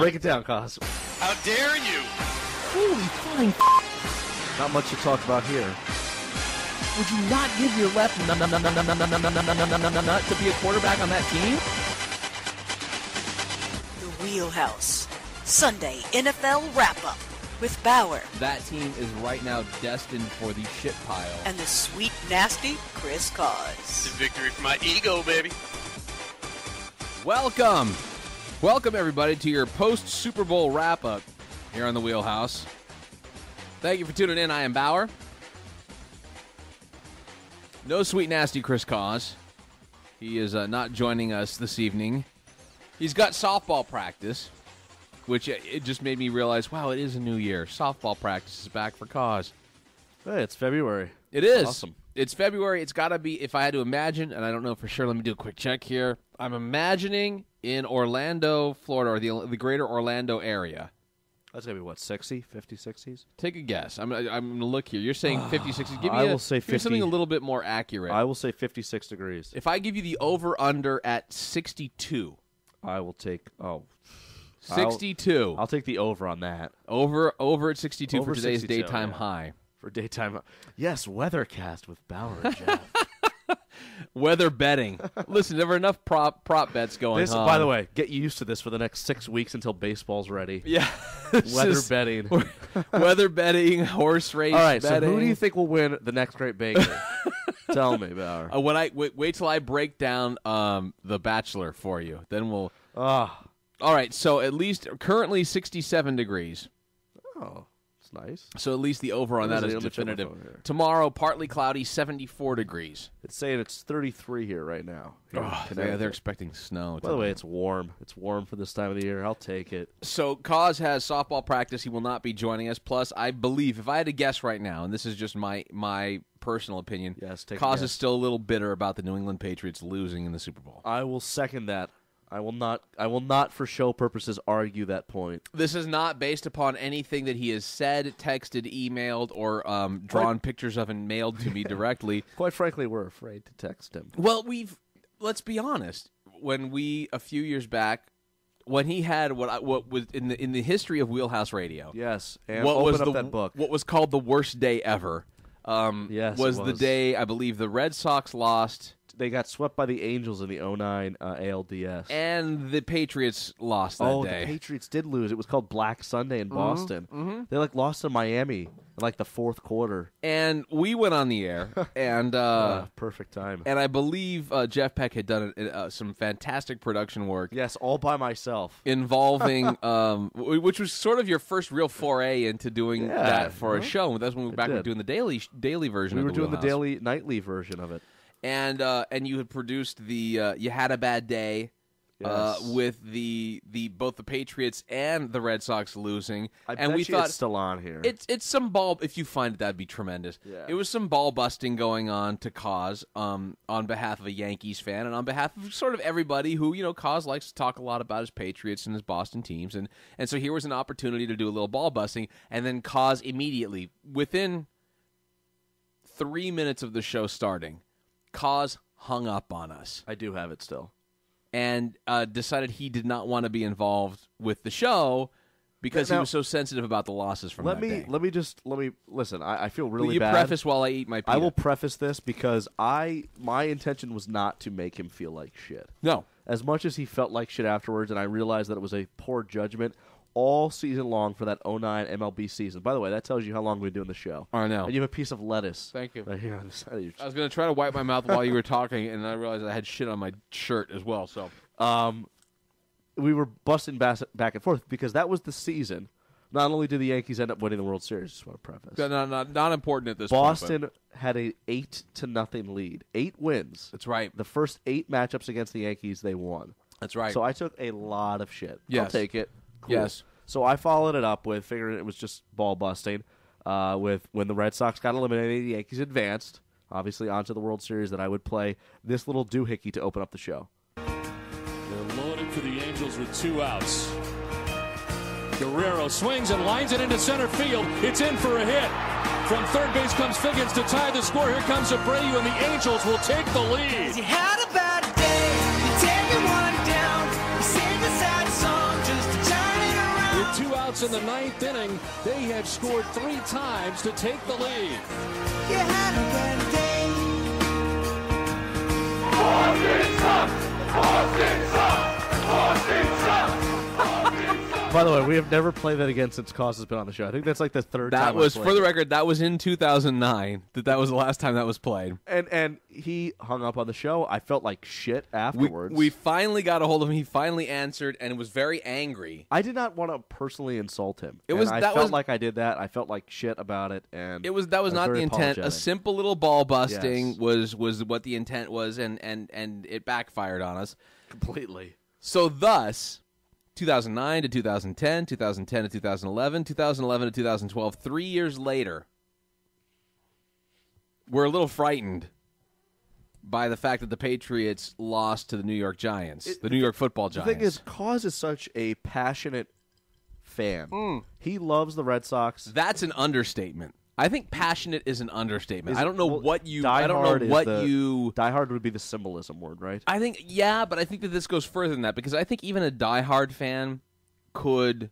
Break it down, Cos. How dare you? Holy flying Not much to talk about here. Would you not give your left nut to be a quarterback on that team? The Wheelhouse Sunday NFL Wrap-Up with Bauer That team is right now destined for the shit pile. and the sweet, nasty Chris It's a Cause. victory for my ego, baby. Welcome, everybody, to your post-Super Bowl wrap-up here on the Wheelhouse. Thank you for tuning in. I am Bauer. No sweet, nasty Chris Cause. He is not joining us this evening. He's got softball practice, which it just made me realize, wow, it is a new year. Softball practice is back for Cause. Hey, it's February. It is. Awesome. It's February. It's got to be, if I had to imagine, and I don't know for sure, let me do a quick check here. I'm imagining in Orlando, Florida, or the greater Orlando area. That's going to be, what, 60, 50, 60s? Take a guess. I'm going to look here. You're saying 50, 60. Give me, I will say give me 50. something a little bit more accurate. I will say 56 degrees. If I give you the over-under at 62. I will take, 62. I'll take the over on that. Over at 62 Over for today's 62, daytime yeah. high. For daytime. Yes, Weathercast with Bauer and Jeff. Weather betting. Listen, there were enough prop bets going on. By the way, get used to this for the next 6 weeks until baseball's ready. Yeah. Weather betting. Weather betting, horse race All right, betting. so who do you think will win the next Great Baker? Tell me, Bauer. When I wait till I break down The Bachelor for you, then we'll. Oh, All right, so at least currently 67 degrees. it's nice. So at least the over on that is definitive. Tomorrow, partly cloudy, 74 degrees. It's saying it's 33 here right now. They're expecting snow. By the way, it's warm. It's warm for this time of the year. I'll take it. So Cause has softball practice. He will not be joining us. Plus, I believe, if I had to guess right now, and this is just my personal opinion, Yes, take a Cause guess. is still a little bitter about the New England Patriots losing in the Super Bowl. I will second that. I will not for show purposes argue that point. This is not based upon anything that he has said, texted, emailed, or drawn pictures of and mailed to me directly. Quite frankly, we're afraid to text him. Well, let's be honest. When a few years back, when he had what was in the history of Wheelhouse Radio, Yes, and what open was up that book. What was called the worst day ever? Yes, was it the was. day I believe the Red Sox lost They got swept by the Angels in the 09 ALDS. and the Patriots lost that day. The Patriots did lose. It was called Black Sunday in Boston. They lost to Miami in the fourth quarter. And we went on the air, and Perfect time. and I believe Jeff Peck had done some fantastic production work. Yes, all by myself. Involving, which was sort of your first real foray into doing that for a show. That's when we were back did. doing the daily version. We of were doing the Wheelhouse. nightly version of it. And you had produced the You Had a Bad Day. Yes. With both the Patriots and the Red Sox losing, I and bet we you thought it's still on here. it's some ball. If you find it, that'd be tremendous. Yeah. It was some ball busting going on to Cause on behalf of a Yankees fan and on behalf of sort of everybody who Cause likes to talk a lot about his Patriots and his Boston teams, and so here was an opportunity to do a little ball busting, and then Cause immediately within 3 minutes of the show starting, Cause hung up on us. I do have it still. And decided he did not want to be involved with the show because he Now- was so sensitive about the losses from that day. Let me listen. I feel really Will you bad. preface while I eat my pita? I will preface this because my intention was not to make him feel like shit. No. As much as he felt like shit afterwards, and I realized that it was a poor judgment all season long for that 09 MLB season. By the way, that tells you how long we've been doing the show. I know. And you have a piece of lettuce. Thank you. Right here on the side of your I was going to try to wipe my mouth while you were talking, and I realized I had shit on my shirt as well. So we were busting back and forth because that was the season. Not only did the Yankees end up winning the World Series, just want to preface. not important at this Boston point. had a 8-0 lead. 8 wins. That's right. The first 8 matchups against the Yankees, they won. That's right. So I took a lot of shit. Yes. I'll take it. Cool. Yes. So I followed it up with figuring it was just ball busting. With when the Red Sox got eliminated, the Yankees advanced, obviously onto the World Series. That I would play this little doohickey to open up the show. They're loaded for the Angels with 2 outs. Guerrero swings and lines it into center field. It's in for a hit. From third base comes Figgins to tie the score. Here comes Abreu, and the Angels will take the lead. You had a bad day, you take it one down, you sing a sad song just to turn it outs in the ninth inning. They had scored 3 times to take the lead. You had a good day. By the way, we have never played that again since Cause has been on the show. I think that's like the third time. That was, I've for played the it. record, that was in 2009. That was the last time that was played. And he hung up on the show. I felt like shit afterwards. We finally got a hold of him. He finally answered and was very angry. I did not want to personally insult him. I felt like I did that. I felt like shit about it, and that was not the intent. A simple little ball busting was what the intent was, and it backfired on us completely. So thus, 2009 to 2010, 2010 to 2011, 2011 to 2012, 3 years later, we're a little frightened by the fact that the Patriots lost to the New York Giants, the New York Football Giants. The thing is, Cause is such a passionate fan. He loves the Red Sox. That's an understatement. I think passionate is an understatement. I don't know Die Hard would be the symbolism word, right? I think, yeah, but I think that this goes further than that, because I think even a diehard fan could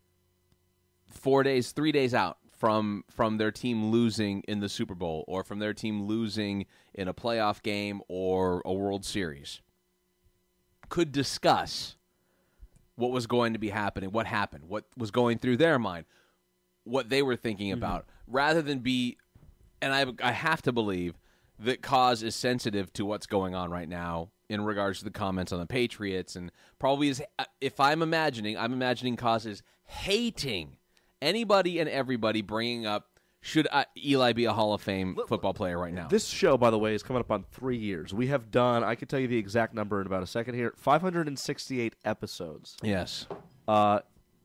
3 days out from their team losing in the Super Bowl, or from their team losing in a playoff game or a World Series, could discuss what was going to be happening, what happened, what was going through their mind, what they were thinking about, rather than be, and I have to believe that Cause is sensitive to what's going on right now in regards to the comments on the Patriots, and probably is, if I'm imagining Cause is hating anybody and everybody bringing up, should Eli be a Hall of Fame football player right now? This show, by the way, is coming up on 3 years. We have done, I can tell you the exact number in about a second here, 568 episodes. Yes.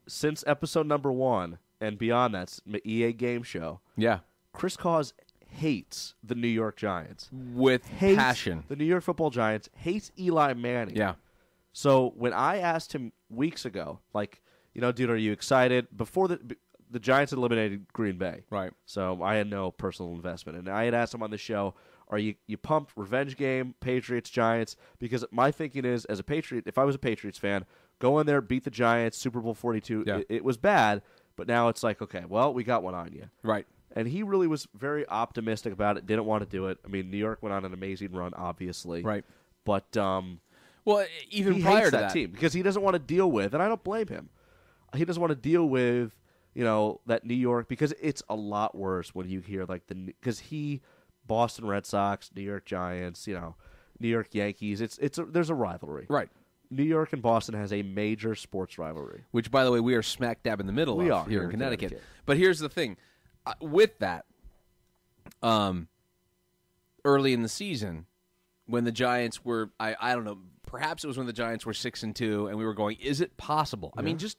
Since episode number 1 and beyond that, EA game show. Yeah. Chris Cause hates the New York Giants. With passion. The New York Football Giants, hates Eli Manning. Yeah. So when I asked him weeks ago, like, dude, are you excited? Before the Giants had eliminated Green Bay. Right. So I had no personal investment. And I had asked him on the show, are you pumped? Revenge game, Patriots, Giants? Because my thinking is, as a Patriot, if I was a Patriots fan, go in there, beat the Giants, Super Bowl 42. Yeah. It was bad, but now it's like, okay, well, we got one on you. Right. And he really was very optimistic about it, didn't want to do it. I mean, New York went on an amazing run, obviously. Right. But well, even he prior hates to that team because he doesn't want to deal with, and I don't blame him, he doesn't want to deal with, that New York, because it's a lot worse when you hear like because Boston Red Sox, New York Giants, New York Yankees, there's a rivalry. Right. New York and Boston has a major sports rivalry. Which, by the way, we are smack dab in the middle We of are here in Connecticut. But here's the thing. With that, early in the season, when the Giants were, I don't know, perhaps it was when the Giants were 6-2, and we were going, is it possible? I mean, just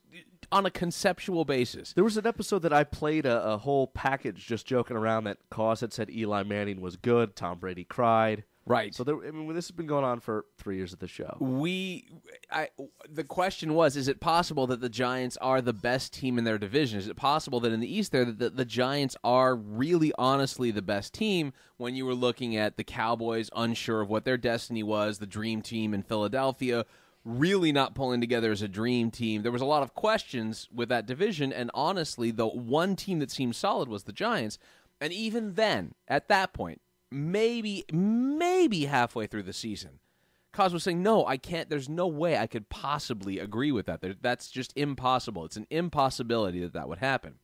on a conceptual basis. There was an episode that I played a whole package just joking around that Cause had said Eli Manning was good, Tom Brady cried. Right. So this has been going on for 3 years of the show. The question was, is it possible that the Giants are the best team in their division? Is it possible that in the East there that the Giants are really honestly the best team when you were looking at the Cowboys unsure of what their destiny was, the dream team in Philadelphia really not pulling together as a dream team? There was a lot of questions with that division, and honestly, the one team that seemed solid was the Giants. And even then, at that point, maybe halfway through the season, Cos was saying, no, I can't, there's no way I could possibly agree with that. That's just impossible. It's an impossibility that would happen.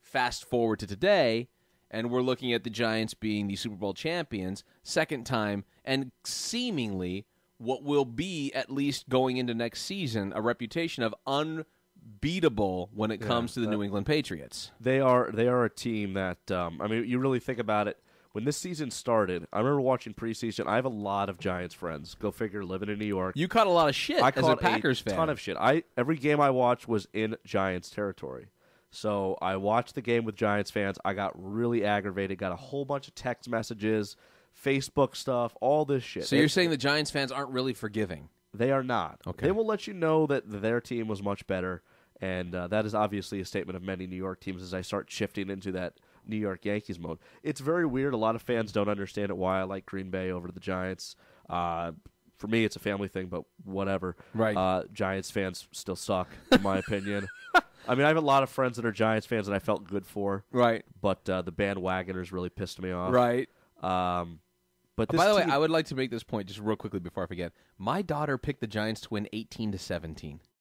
Fast forward to today, and we're looking at the Giants being the Super Bowl champions, second time, and seemingly what will be, at least going into next season, a reputation of unbeatable when it comes to the New England Patriots. They are a team that, you really think about it. When this season started, I remember watching preseason. I have a lot of Giants friends. Go figure, living in New York. You caught a lot of shit as a Packers fan. A ton of shit. Every game I watched was in Giants territory. So I watched the game with Giants fans. I got really aggravated, got a whole bunch of text messages, Facebook stuff, all this shit. So you're saying the Giants fans aren't really forgiving? They are not. Okay. They will let you know that their team was much better, and that is obviously a statement of many New York teams as I start shifting into that New York Yankees mode. It's very weird. A lot of fans don't understand it, why I like Green Bay over the Giants. For me, it's a family thing, but whatever. Right. Giants fans still suck, in my opinion. I mean, I have a lot of friends that are Giants fans that I felt good for. Right. But the bandwagoners really pissed me off. Right. But this By the way, team- I would like to make this point just real quickly before I forget. My daughter picked the Giants to win 18-17.